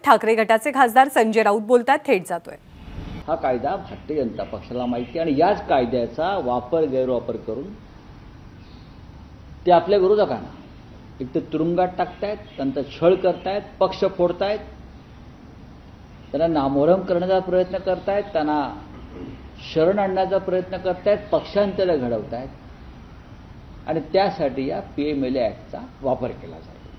ठाकरे गटाचे खासदार संजय राऊत बोलतात, थेट जातोय। हा कायदा भारतीय जनता पक्षाला माहिती आणि याच कायद्याचा वापर गैरवापर करून ते आपल्या विरोधकांना एक तर तुरुंगात टाकतायत, त्यांचा छळ करतायत, पक्ष फोडतायत, त्यांना नामोहरम करण्याचा प्रयत्न करतायत, त्यांना शरण आणण्याचा प्रयत्न करतायत, पक्षांतर घडवतायत आणि त्यासाठी या PMLA ॲक्टचा वापर केला जातो।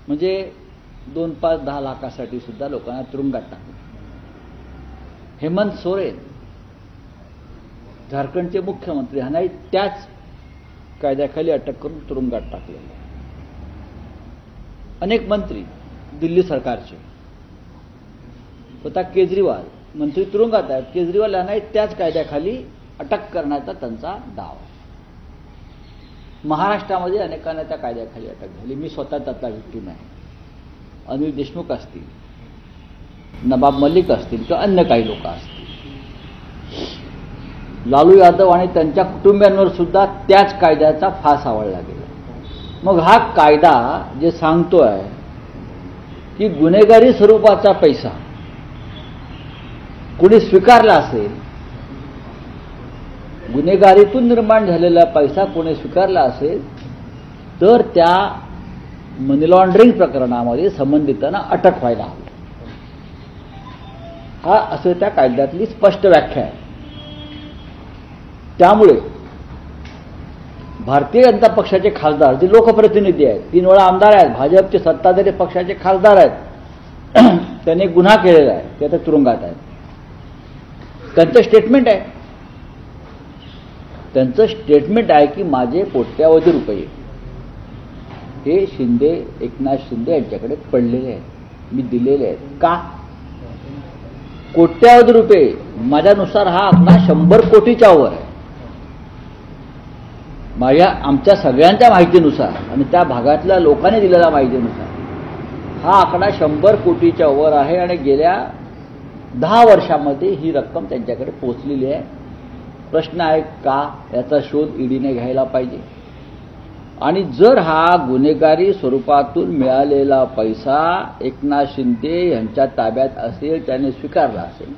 म्हणजे 2, 5, 10 लाखासाठी सुद्धा लोकांना तुरुंगात टाकलं। हेमंत सोरेन झारखंडचे मुख्यमंत्री ह्यांनाही त्याच कायद्याखाली अटक करून तुरुंगात टाकलेलं आहे। अनेक मंत्री दिल्ली सरकारचे, स्वतः केजरीवाल मंत्री तुरुंगात आहेत, केजरीवाल यांनाही त्याच कायद्याखाली अटक करण्याचा त्यांचा डाव। महाराष्ट्रामध्ये अनेकांना त्या कायद्याखाली अटक झाली, मी स्वतः त्याचा व्हिक्टीम आहे। अनिल देशमुख असतील, नवाब मलिक असतील किंवा अन्य काही लोक असतील, लालू यादव आणि त्यांच्या कुटुंबियांवर सुद्धा त्याच कायद्याचा फास आवळला गेला। मग हा कायदा जे सांगतोय की गुन्हेगारी स्वरूपाचा पैसा कोणी स्वीकारला असेल, गुन्हेगारीतून निर्माण झालेला पैसा कोणी स्वीकारला असेल तर त्या मनी लॉन्ड्रिंग प्रकरणामध्ये संबंधितांना अटक व्हायला हवी, हा असं त्या कायद्यातली स्पष्ट व्याख्या आहे। त्यामुळे भारतीय जनता पक्षाचे खासदार जे लोकप्रतिनिधी आहेत, 3 वेळा आमदार आहेत, भाजपचे सत्ताधारी पक्षाचे खासदार आहेत, त्यांनी गुन्हा केलेला आहे, ते आता तुरुंगात आहेत। त्यांचं स्टेटमेंट आहे, की माझे कोट्यावधी रुपये हे एकनाथ शिंदे यांच्याकडे पडलेले आहेत, मी दिलेले आहेत। का? कोट्यावधी रुपये माझ्यानुसार हा आकडा 100 कोटीच्या वर आहे। आमच्या सगळ्यांच्या माहितीनुसार आणि त्या भागातल्या लोकांनी दिलेल्या माहितीनुसार हा आकडा 100 कोटीच्या वर आहे आणि गेल्या 10 वर्षामध्ये ही रक्कम त्यांच्याकडे पोहोचलेली आहे। प्रश्न आहे का, याचा शोध ईडीने घ्यायला पाहिजे आणि जर हा गुन्हेगारी स्वरूपातून मिळालेला पैसा एकनाथ शिंदे यांच्या ताब्यात असेल, त्याने स्वीकारला असेल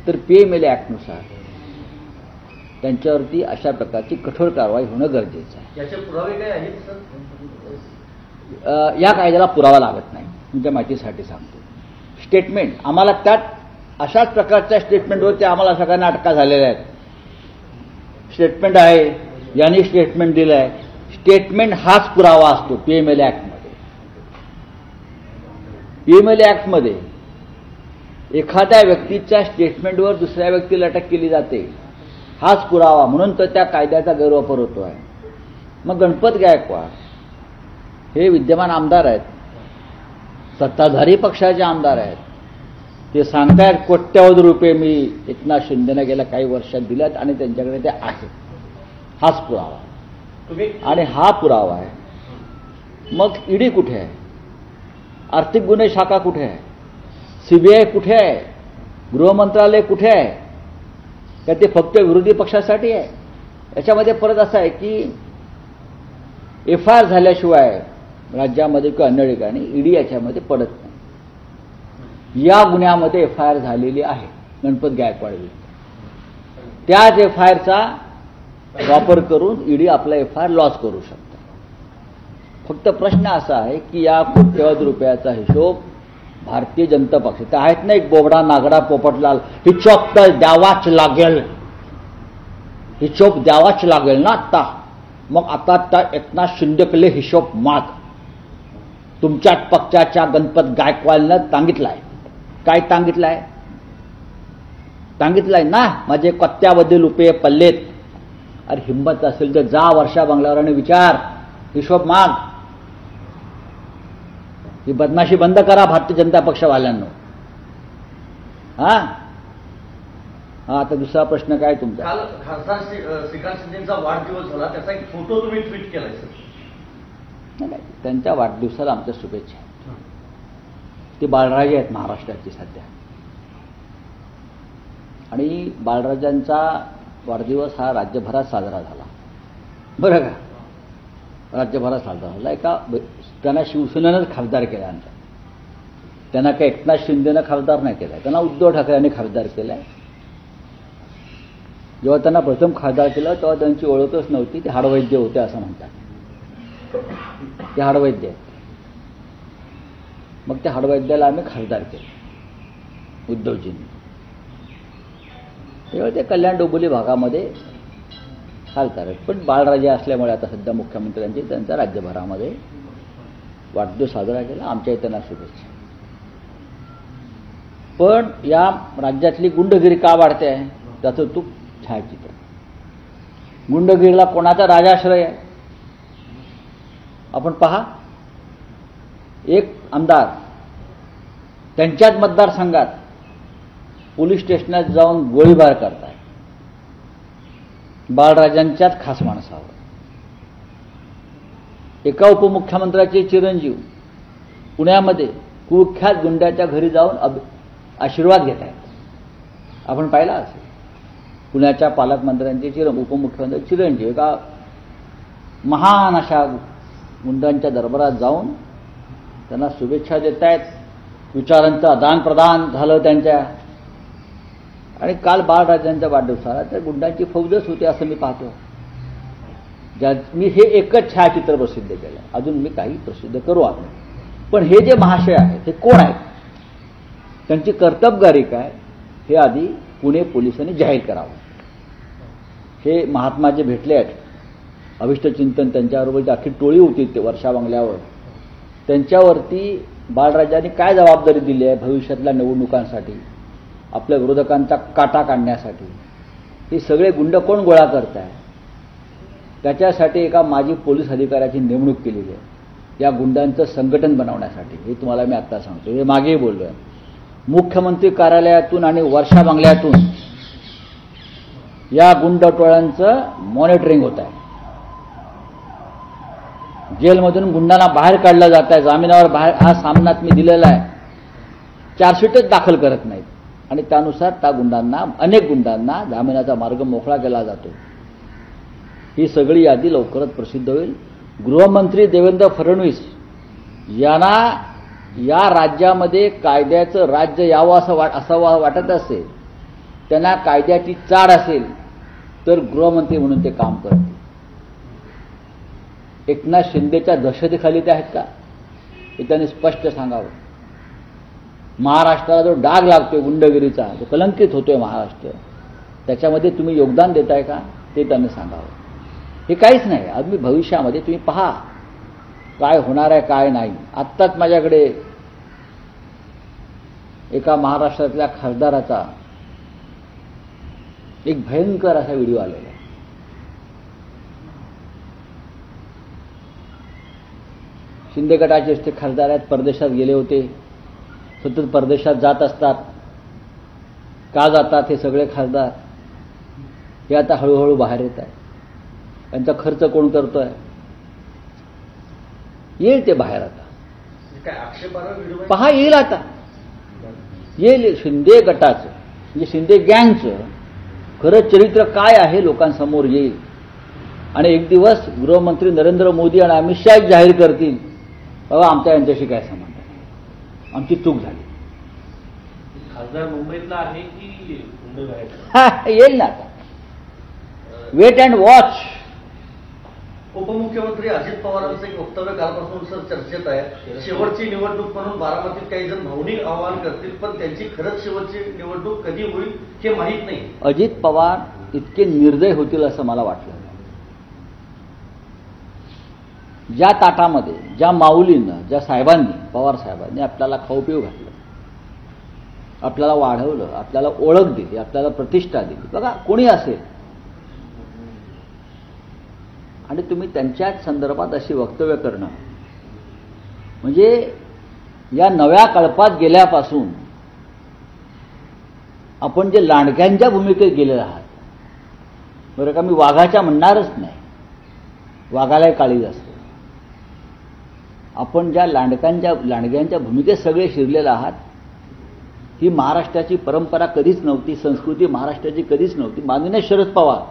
तर PMLA ॲक्टनुसार त्यांच्यावरती अशा प्रकारची कठोर कारवाई होणं गरजेचं आहे। याचे पुरावे काय आहेत सर? या कायद्याला पुरावा लागत नाही, तुमच्या माहितीसाठी सांगतो। स्टेटमेंट आम्हाला त्यात अशाच प्रकारच्या स्टेटमेंटवरती आम्हाला सगळ्यांना अटका झालेल्या आहेत। स्टेटमेंट आहे, यांनी स्टेटमेंट दिलं आहे, स्टेटमेंट हाच पुरावा असतो PMLA ॲक्टमध्ये। PMLA ॲक्टमध्ये एखाद्या व्यक्तीच्या स्टेटमेंटवर दुसऱ्या व्यक्तीला अटक केली जाते, हाच पुरावा, म्हणून तर त्या कायद्याचा गैरवापर होतो आहे। मग गणपत गायकवाड हे विद्यमान आमदार आहेत, सत्ताधारी पक्षाचे आमदार आहेत, ते सांगतायत कोट्यावधी रुपये मी एकनाथ शिंदेने गेल्या काही वर्षात दिल्यात आणि त्यांच्याकडे ते आहेत, हाच पुरावा आणि हा पुरावा आहे। मग ईडी कुठे आहे, आर्थिक गुन्हे शाखा कुठे आहे, CBI कुठे आहे, गृह मंत्रालय कुठे आहे, का ते फक्त विरोधी पक्षासाठी आहे? याच्यामध्ये परत असा आहे की FIR झाल्याशिवाय राज्यामध्ये किंवा अन्य ठिकाणी ईडी याच्यामध्ये पडत नाही। या गुन्ह्यामध्ये FIR झालेली आहे गणपत गायकवाड विरुद्ध, त्याच FIRचा वापर करून ईडी आपला FIR लॉस करू शकते। फक्त प्रश्न असा आहे की या कोट्यवधी रुपयाचा हिशोब भारतीय जनता पक्ष, ते आहेत ना एक बोबडा नागडा पोपटलाल, हिशोब तर द्यावाच लागेल, हिशोब द्यावाच लागेल ना आता। मग आता त्या एकनाथ शिंदेकडे हिशोब माग, तुमच्या पक्षाच्या गणपत गायकवाडनं सांगितलंय, काय सांगितलंय? सांगितलंय ना माझे कोट्यावधी रुपये पडलेत। अरे हिंमत असेल तर जा वर्षा बंगल्यावर आणि विचार, हिशोब माग। ही बदमाशी बंद करा भारतीय जनता पक्षवाल्यांनो। हा, आता दुसरा प्रश्न काय तुमचा? काल खासदार श्रीकांत शिंदेचा वाढदिवस झाला, त्याचा एक फोटो तुम्ही ट्विट केलाय सर। नाही, त्यांच्या वाढदिवसाला आमच्या शुभेच्छा। ते बाळराजे आहेत महाराष्ट्राचे सध्या, आणि बाळराजांचा वाढदिवस हा राज्यभरात साजरा झाला, बरं का? राज्यभरात साजरा झाला. त्यांना शिवसेनेनंच खासदार केला आमचा. त्यांना काही एकनाथ शिंदेनं खासदार नाही केला, त्यांना उद्धव ठाकरेंनी खासदार केलाय. जेव्हा त्यांना प्रथम खासदार केलं तेव्हा त्यांची ओळखच नव्हती, ते हाडवैद्य होते असं म्हणतात. ते हाडवैद्य आहेत. मग त्या हाडवैद्याला आम्ही खासदार केलं उद्धवजींनी. तेव्हा ते कल्याण डोंबिवली भागामध्ये खासदार आहेत. पण बाळराजे असल्यामुळे आता सध्या मुख्यमंत्र्यांची त्यांचा राज्यभरामध्ये वाढदिवस साजरा केला. आमच्या त्यांना शुभेच्छा. पण या राज्यातली गुंडगिरी का वाढते आहे त्याचं तू छायाचित्र. गुंडगिरीला कोणाचा राजाश्रय आहे आपण पहा. एक आमदार त्यांच्याच मतदारसंघात पोलीस स्टेशनात जाऊन गोळीबार करताय बाळराजांच्याच खास माणसावर. एका उपमुख्यमंत्र्याचे चिरंजीव पुण्यामध्ये कुख्यात गुंड्याच्या घरी जाऊन आशीर्वाद घेत आहेत. आपण पाहिला असेल. पुण्याच्या पालकमंत्र्यांचे उपमुख्यमंत्री चिरंजीव एका महान अशा गुंडांच्या दरबारात जाऊन त्यांना शुभेच्छा देत आहेत. विचारांचं आदान प्रदान झालं त्यांच्या. आणि काल बाळराजांच्या वाढदिवसाला त्या गुंडांची फौजच होती असं मी पाहतो. मी हे एकच छायाचित्र प्रसिद्ध केलं. अजून मी काही प्रसिद्ध करू आपण. पण हे जे महाशय आहेत हे कोण आहेत, त्यांची कर्तबगारी काय हे आधी पुणे पोलिसांनी जाहीर करावं. हे महात्मा जे भेटले आहेत, अभिष्ट चिंतन त्यांच्याबरोबर अख्खी टोळी होती ते वर्षा बंगल्यावर, त्यांच्यावरती बाळराजांनी काय जबाबदारी दिली आहे भविष्यातल्या निवडणुकांसाठी, आपल्या विरोधकांचा काटा काढण्यासाठी. हे सगळे गुंड कोण गोळा करत आहे त्याच्यासाठी एका माजी पोलीस अधिकाऱ्याची नेमणूक केलेली आहे. या गुंडांचं संघटन बनवण्यासाठी. हे तुम्हाला मी आत्ता सांगतो, हे मागेही बोललोय. मुख्यमंत्री कार्यालयातून आणि वर्षा बंगल्यातून या गुंड टोळ्यांचं मॉनिटरिंग होत आहे. जेलमधून गुंडांना बाहेर काढलं जात आहे, जामिनावर बाहेर. हा सामनात मी दिलेला आहे. चार्जशीटच दाखल करत नाहीत आणि त्यानुसार त्या गुंडांना, अनेक गुंडांना जामिनाचा मार्ग मोकळा केला जातो. ही सगळी यादी लवकरच प्रसिद्ध होईल. गृहमंत्री देवेंद्र फडणवीस यांना या राज्यामध्ये कायद्याचं राज्य यावं असं वाटत असेल, त्यांना कायद्याची चाड असेल तर गृहमंत्री म्हणून ते काम करतील. एकनाथ शिंदेच्या दहशतीखाली ते आहेत का हे त्यांनी स्पष्ट सांगावं. महाराष्ट्राला जो डाग लागतोय गुंडगिरीचा, जो कलंकित होतोय महाराष्ट्र, त्याच्यामध्ये तुम्ही योगदान देताय का ते त्यांनी सांगावं. हे काहीच नाही. आम्ही भविष्यामध्ये तुम्ही पहा काय होणार आहे काय नाही. आत्ताच माझ्याकडे एका महाराष्ट्रातल्या खासदाराचा एक भयंकर असा व्हिडिओ आलेला आहे. शिंदे गटाचे ते खासदार आहेत, परदेशात गेले होते, सतत परदेशात जात असतात. का जातात हे सगळे खासदार हे आता हळूहळू बाहेर येत आहे. त्यांचा खर्च कोण करतोय येईल ते बाहेर. आता पहा येईल, आता येईल. शिंदे गटाचं म्हणजे शिंदे गँगचं खरं चरित्र काय आहे लोकांसमोर येईल. आणि एक दिवस गृहमंत्री नरेंद्र मोदी आणि अमित शहा जाहीर करतील, बाबा आमच्या यांच्याशी काय संबंध आहे, आमची चूक झाली. खासदार मुंबईतला आहे की येईल ना. आता वेट अँड वॉच. उपमुख्यमंत्री अजित पवारांचं एक वक्तव्य कालपासून सर चर्चेत आहे. शेवटची निवडणूक म्हणून बारामतीत काही जण भावनिक आवाहन करतील, पण त्यांची खरंच शेवटची निवडणूक कधी होईल हे माहीत नाही. अजित पवार इतके निर्दय होतील असं मला वाटलं. ज्या ताटामध्ये, ज्या माऊलीनं, ज्या साहेबांनी, पवार साहेबांनी आपल्याला खाऊ पिऊ घातलं, आपल्याला वाढवलं, आपल्याला ओळख दिली, आपल्याला प्रतिष्ठा दिली, बघा कोणी असेल, आणि तुम्ही त्यांच्याच संदर्भात अशी वक्तव्य करणं म्हणजे या नव्या कल्पात गेल्यापासून आपण जे लांडग्यांच्या भूमिकेत गेलेले आहात. बरं का, मी वाघाच्या म्हणणारच नाही, वाघालाही काळीज असते. आपण ज्या लांडग्यांच्या भूमिकेत सगळे शिरलेले आहात, ही महाराष्ट्राची परंपरा कधीच नव्हती, संस्कृती महाराष्ट्राची कधीच नव्हती. माननीय शरद पवार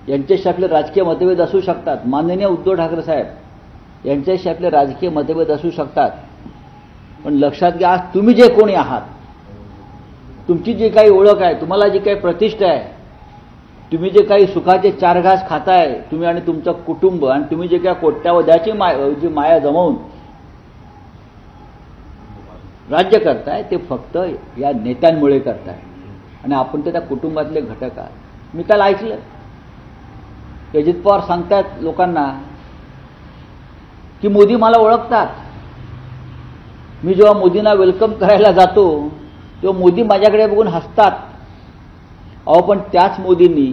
यांच्याशी आपले राजकीय मतभेद असू शकतात, माननीय उद्धव ठाकरे साहेब यांच्याशी आपले राजकीय मतभेद असू शकतात, पण लक्षात घ्या आज तुम्ही जे कोणी आहात, तुमची जी काही ओळख आहे, तुम्हाला जी काही प्रतिष्ठा आहे, तुम्ही जे काही सुखाचे 4 घास खाताय तुम्ही आणि तुमचं कुटुंब, आणि तुम्ही जे काही कोट्यावध्याची जी माया जमवून राज्य करताय ते फक्त या नेत्यांमुळे करताय आणि आपण तर त्या कुटुंबातले घटक आहात. मी त्याला ऐकलं अजित पवार सांगतात लोकांना की मोदी मला ओळखतात. मी जेव्हा मोदींना वेलकम करायला जातो तेव्हा मोदी माझ्याकडे बघून हसतात. अहो पण त्याच मोदींनी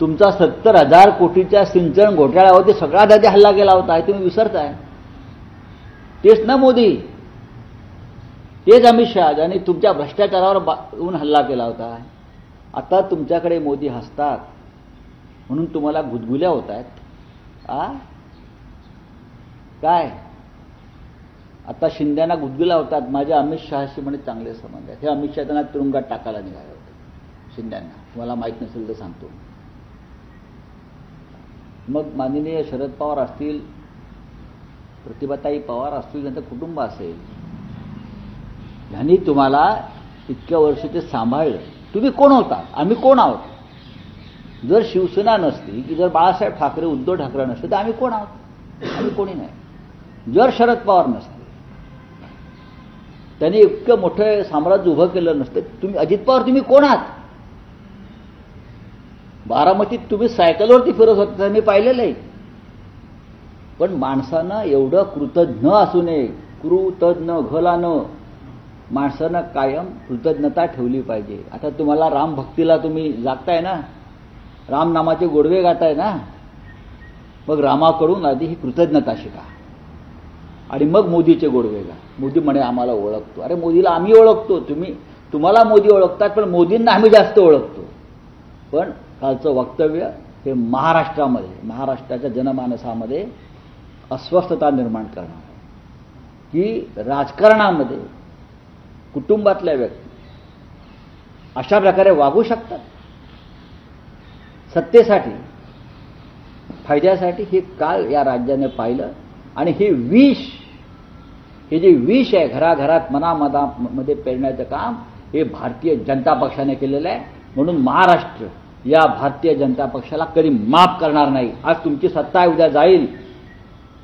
तुमचा 70,000 कोटीच्या सिंचन घोटाळ्यावरती सगळ्यात आधी हल्ला केला होता, हे तुम्ही विसरताय. तेच ना मोदी, तेच अमित शहा ज्यांनी तुमच्या भ्रष्टाचारावर येऊन हल्ला केला होता. आता तुमच्याकडे मोदी हसतात म्हणून तुम्हाला गुदगुल्या होत आहेत. काय आता शिंद्यांना गुदगुल्या होतात, माझ्या अमित शहाशी म्हणे चांगले संबंध आहेत. हे अमित शहा त्यांना तुरुंगात टाकायला निघाले होते शिंद्यांना, तुम्हाला माहीत नसेल तर सांगतो. मग माननीय शरद पवार असतील, प्रतिभाताई पवार असतील, त्यांचं कुटुंब असेल, ह्यांनी तुम्हाला इतक्या वर्ष ते सांभाळलं. तुम्ही कोण होता, आम्ही कोण आहोत? जर शिवसेना नसती, की जर बाळासाहेब ठाकरे उद्धव ठाकरे नसते तर आम्ही कोण आहोत? आम्ही कोणी नाही. जर शरद पवार नसते, त्यांनी इतकं मोठं साम्राज्य उभं केलं नसतं. तुम्ही अजित पवार तुम्ही कोण आहात? बारामतीत तुम्ही सायकलवरती फिरत होता मी पाहिलेलं आहे. पण माणसानं एवढं कृतज्ञ असू नये, कृतज्ञ घलानं माणसानं कायम कृतज्ञता ठेवली पाहिजे. आता तुम्हाला राम भक्तीला तुम्ही जागताय ना, राम नामाचे गोडवे गाताय ना, मग रामाकडून आधी ही कृतज्ञता शिका आणि मग मोदीचे गोडवे गा. मोदी म्हणे आम्हाला ओळखतो. अरे मोदीला आम्ही ओळखतो, तुम्हाला मोदी ओळखतात, पण मोदींना आम्ही जास्त ओळखतो. पण कालचं वक्तव्य हे महाराष्ट्राच्या जनमानसामध्ये अस्वस्थता निर्माण करणार, की राजकारणामध्ये कुटुंबातल्या व्यक्ती अशा प्रकारे वागू शकतात सत्तेसाठी, फायद्यासाठी. हे काल या राज्याने पाहिलं आणि हे जे विष आहे घराघरात मनामध्ये पेरण्याचं काम हे भारतीय जनता पक्षाने केलेलं आहे. म्हणून महाराष्ट्र या भारतीय जनता पक्षाला कधी माफ करणार नाही. आज तुमची सत्ता उद्या जाईल,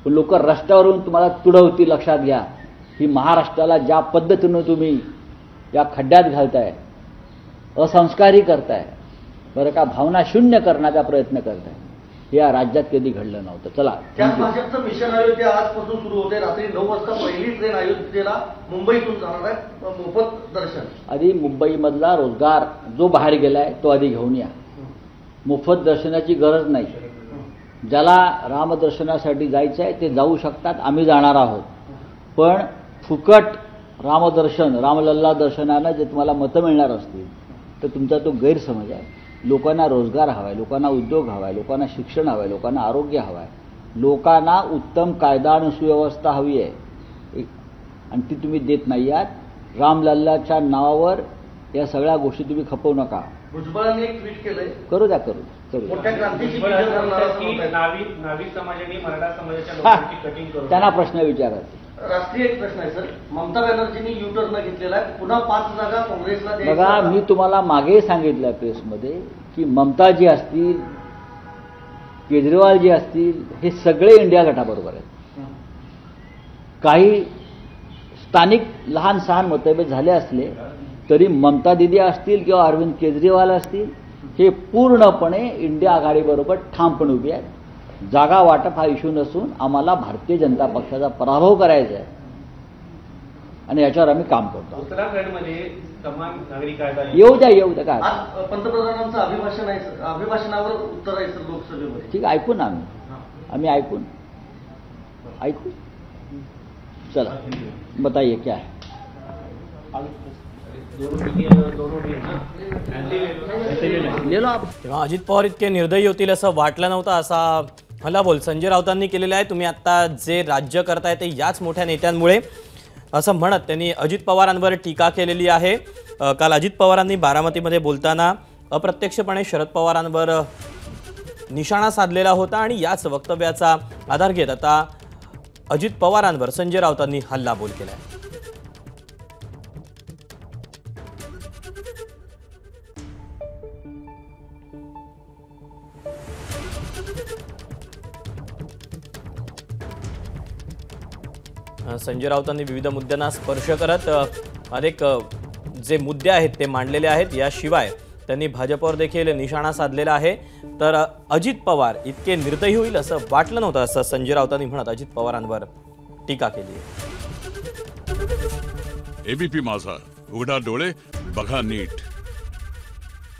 पण लोक रस्त्यावरून तुम्हाला तुडवतील. लक्षात घ्या, ही महाराष्ट्राला ज्या पद्धतीनं तुम्ही या खड्ड्यात घालताय, असंस्कारी करताय, बरं का, भावना शून्य करण्याचा प्रयत्न करताय, हे या राज्यात कधी घडलं नव्हतं. चला, त्याच भाजपचं मिशन अयोध्या आजपासून सुरू होते. रात्री 9 वाजता पहिली ट्रेन अयोध्येला मुंबईतून जाणार आहे, मोफत दर्शन. आधी मुंबईमधला रोजगार जो बाहेर गेलाय तो आधी घेऊन या. मोफत दर्शनाची गरज नाही. ज्याला रामदर्शनासाठी जायचं आहे ते जाऊ शकतात, आम्ही जाणार आहोत. पण फुकट रामदर्शन, रामलल्ला दर्शनानं जे तुम्हाला मतं मिळणार असतील तर तुमचा तो गैरसमज आहे. लोकांना रोजगार हवा आहे, लोकांना उद्योग हवा आहे, लोकांना शिक्षण हवं आहे, लोकांना आरोग्य हवं आहे, लोकांना उत्तम कायदा आणि सुव्यवस्था हवी आहे, आणि ती तुम्ही देत नाही आहात. रामलल्लाच्या नावावर या सगळ्या गोष्टी तुम्ही खपवू नका. भुजबळांनी एक ट्विट केलंय, करू द्या. मोठ्या क्रांतीची पूजा करणार असं म्हणतायत. नाविक समाजाने मराठा समाजाच्या लोकांची कटिंग करून त्यांना प्रश्न विचारायचे. राष्ट्रीय एक प्रश्न आहे सर, ममता बॅनर्जींनी U-टर्न घेतलेला आहे, पुन्हा 5 जागा काँग्रेसला द्यायच्या. बघा, मी तुम्हाला मागे सांगितलं प्रेसमध्ये की ममताजी असतील, केजरीवालजी असतील, हे सगळे इंडिया गटाबरोबर आहेत. काही स्थानिक लहान सहान मतभेद झाले असले तरी ममता दिदी असतील किंवा अरविंद केजरीवाल असतील, हे पूर्णपणे इंडिया आघाडीबरोबर ठामपणे उभे आहेत. जागा वाटप हा इश्यू नसून आम्हाला भारतीय जनता पक्षाचा पराभव करायचा आहे आणि याच्यावर आम्ही काम करतो. उत्तराखंडमध्ये समान नागरी कायदा येऊ द्या काय. आज पंतप्रधानांचं अभिभाषण आहे सर, अभिभाषणावर उत्तर आहे सर लोकसभेमध्ये. ठीक आहे, ऐकून आम्ही ऐकू. चला, बताइए क्या है. ले लो आप. तेव्हा अजित पवार इतके निर्दयी होतील असं वाटलं नव्हतं, असा हल्लाबोल संजय राऊतांनी केलेला आहे. तुम्ही आता जे राज्य करताय ते याच मोठ्या नेत्यांमुळे असं म्हणत त्यांनी अजित पवारांवर टीका केलेली आहे. काल अजित पवारांनी बारामतीमध्ये बोलताना अप्रत्यक्षपणे शरद पवारांवर निशाणा साधलेला होता आणि याच वक्तव्याचा आधार घेत आता अजित पवारांवर संजय राऊतांनी हल्लाबोल केलाय. संजय राऊतांनी विविध मुद्द्यांना स्पर्श करत अनेक जे मुद्दे आहेत ते मांडलेले आहेत. याशिवाय त्यांनी भाजपवर देखील निशाणा साधलेला आहे. तर अजित पवार इतके निर्दयी होईल असं वाटलं नव्हतं असं संजय राऊतांनी म्हणत अजित पवारांवर टीका केली. एबीपी माझा, उघडा डोळे बघा नीट.